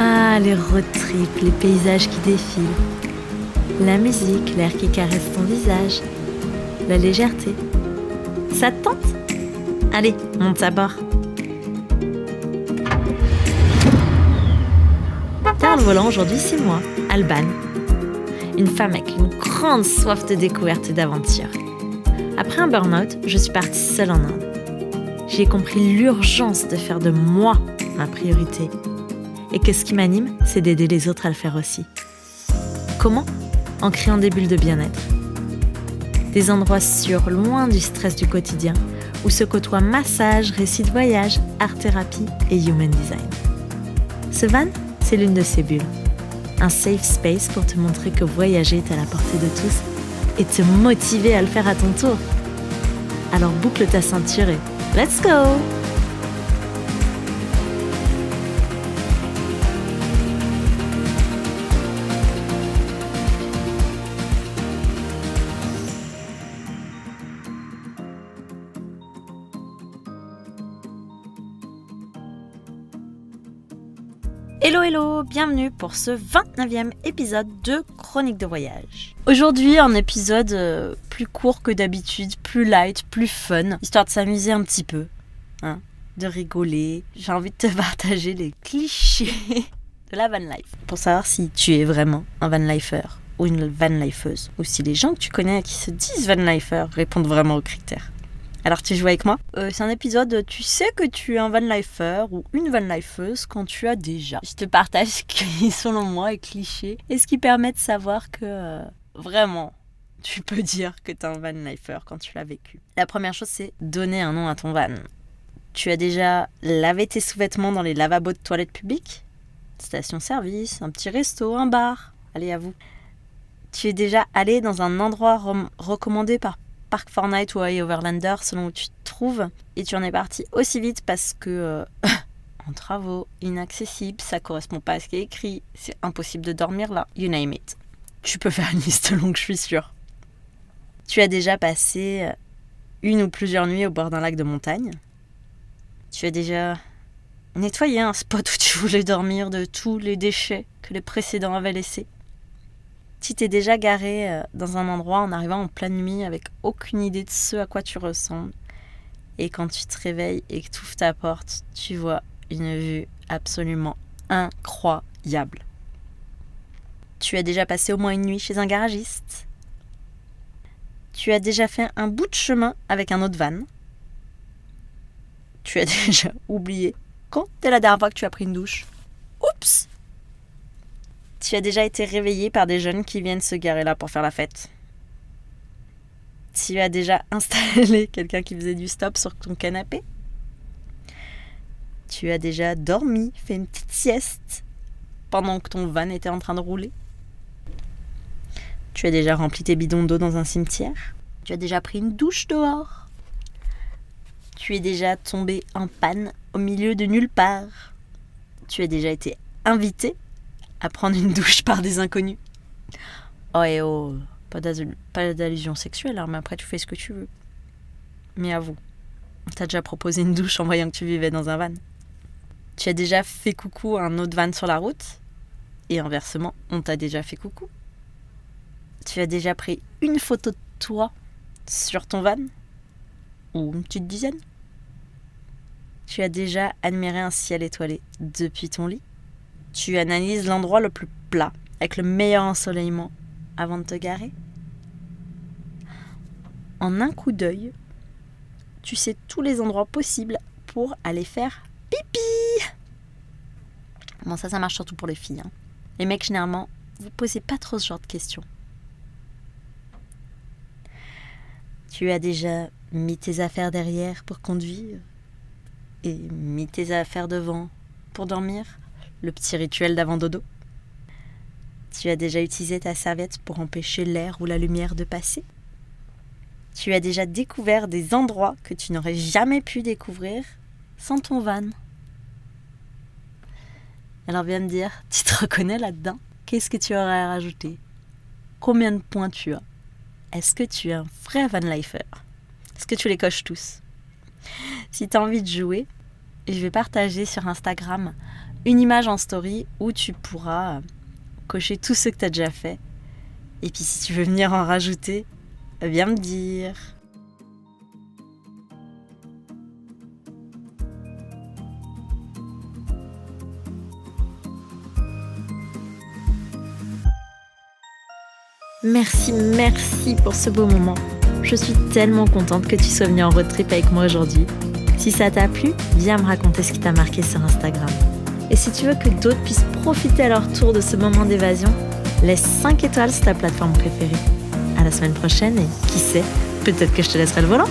Ah, les road trips, les paysages qui défilent. La musique, l'air qui caresse ton visage. La légèreté. Ça te tente ? Allez, monte à bord. Derrière le volant aujourd'hui, c'est moi, Alban. Une femme avec une grande soif de découverte et d'aventure. Après un burn-out, je suis partie seule en Inde. J'ai compris l'urgence de faire de moi ma priorité. Et que ce qui m'anime, c'est d'aider les autres à le faire aussi. Comment ? En créant des bulles de bien-être. Des endroits sûrs, loin du stress du quotidien, où se côtoient massage, récits de voyage, art-thérapie et human design. Ce van, c'est l'une de ces bulles. Un safe space pour te montrer que voyager est à la portée de tous et te motiver à le faire à ton tour. Alors boucle ta ceinture et let's go! Hello, bienvenue pour ce 29e épisode de Chronique de voyage. Aujourd'hui, un épisode plus court que d'habitude, plus light, plus fun, histoire de s'amuser un petit peu, de rigoler. J'ai envie de te partager les clichés de la van life, pour savoir si tu es vraiment un van lifer ou une van lifeuse, ou si les gens que tu connais qui se disent van lifer répondent vraiment aux critères. Alors tu joues avec moi ? C'est un épisode, tu sais que tu es un van lifer ou une van lifeuse quand tu as déjà. Je te partage ce qui, selon moi, est cliché et ce qui permet de savoir que vraiment, tu peux dire que tu es un van lifer quand tu l'as vécu. La première chose, c'est donner un nom à ton van. Tu as déjà lavé tes sous-vêtements dans les lavabos de toilettes publiques ? Station-service, un petit resto, un bar. Allez, à vous. Tu es déjà allé dans un endroit recommandé par Park Fortnite ou Overlander, selon où tu te trouves, et tu en es parti aussi vite parce que en travaux, inaccessible, ça correspond pas à ce qui est écrit, c'est impossible de dormir là, you name it. Tu peux faire une liste longue, je suis sûre. Tu as déjà passé une ou plusieurs nuits au bord d'un lac de montagne. Tu as déjà nettoyé un spot où tu voulais dormir de tous les déchets que les précédents avaient laissés. Tu t'es déjà garé dans un endroit en arrivant en pleine nuit avec aucune idée de ce à quoi tu ressembles. Et quand tu te réveilles et que tu ouvres ta porte, tu vois une vue absolument incroyable. Tu as déjà passé au moins une nuit chez un garagiste. Tu as déjà fait un bout de chemin avec un autre van. Tu as déjà oublié quand est la dernière fois que tu as pris une douche. Oups! Tu as déjà été réveillé par des jeunes qui viennent se garer là pour faire la fête. Tu as déjà installé quelqu'un qui faisait du stop sur ton canapé. Tu as déjà dormi, fait une petite sieste pendant que ton van était en train de rouler. Tu as déjà rempli tes bidons d'eau dans un cimetière. Tu as déjà pris une douche dehors. Tu es déjà tombé en panne au milieu de nulle part. Tu as déjà été invité à prendre une douche par des inconnus. Pas d'allusion sexuelle, mais après tu fais ce que tu veux. Mais avoue, on t'a déjà proposé une douche en voyant que tu vivais dans un van. Tu as déjà fait coucou à un autre van sur la route, et inversement, on t'a déjà fait coucou. Tu as déjà pris une photo de toi sur ton van, ou une petite dizaine. Tu as déjà admiré un ciel étoilé depuis ton lit. Tu analyses l'endroit le plus plat, avec le meilleur ensoleillement, avant de te garer. En un coup d'œil, tu sais tous les endroits possibles pour aller faire pipi. Bon, ça marche surtout pour les filles. Les mecs, généralement, vous posez pas trop ce genre de questions. Tu as déjà mis tes affaires derrière pour conduire et mis tes affaires devant pour dormir. Le petit rituel d'avant dodo. Tu as déjà utilisé ta serviette pour empêcher l'air ou la lumière de passer. Tu as déjà découvert des endroits que tu n'aurais jamais pu découvrir sans ton van. Alors viens me dire, tu te reconnais là-dedans ? Qu'est-ce que tu aurais à rajouter ? Combien de points tu as ? Est-ce que tu es un vrai van lifer ? Est-ce que tu les coches tous ? Si tu as envie de jouer, je vais partager sur Instagram une image en story où tu pourras cocher tout ce que tu as déjà fait. Et puis si tu veux venir en rajouter, viens me dire. Merci pour ce beau moment. Je suis tellement contente que tu sois venue en road trip avec moi aujourd'hui. Si ça t'a plu, viens me raconter ce qui t'a marqué sur Instagram. Et si tu veux que d'autres puissent profiter à leur tour de ce moment d'évasion, laisse 5 étoiles sur ta plateforme préférée. À la semaine prochaine et qui sait, peut-être que je te laisserai le volant.